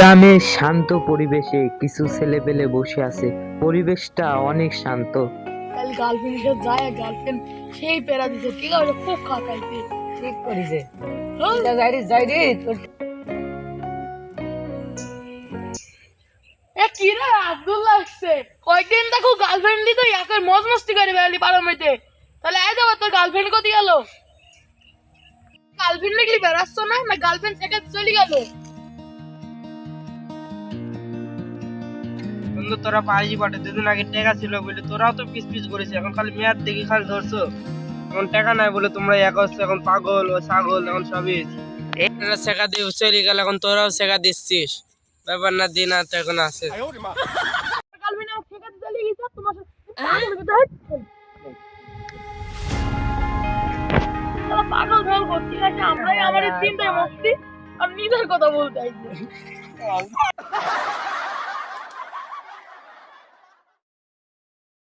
গ্রামের শান্ত পরিবেশে কিছু ছেলেপেলে বসে আছে। পরিবেশটা অনেক শান্ত। তাহলে গার্লফ্রেন্ড যায়, গার্লফ্রেন্ড সেই পেরা দিছে, ঠিক আছে, খুব খাটাইছে, ঠিক করিছে হ্যাঁ? যাই রে তোর এ কি রে আব্দুল্লাহ আসছে, কয়েকদিন দেখো গার্লফ্রেন্ড তো একা মজ মস্তি করে বেড়ালি পারমিতে, তাহলে এই দেখো তোর গার্লফ্রেন্ড কোথায় গেল? গার্লফ্রেন্ড লিখলি বেড়াচ্ছ না, না গার্লফ্রেন্ড থেকে চলে গেল? বন্ধু তোরা পাইজি বটে, দুদিন আগে টাকা ছিল বলে তোরাও তো পিস পিস করেছিস, এখন খালি মেয়াদ দেখি খালি ধরছো। এখন টাকা নাই বলে তোমরা এক হচ্ছে, এখন পাগল ও ছাগল এখন সবই এরা শেখা দিয়ে চলে গেল, এখন তোরাও শেখা দিচ্ছিস। ব্যাপার না, দিন আর তো এখন আছে। গার্লফ্রেন্ড আমার থেকে চলে গেছে, তোমার পাগল ধর করতে গেছে, আমরাই আমাদের চিন্তায় মস্তি আর নিজের কথা বলতে আইছি।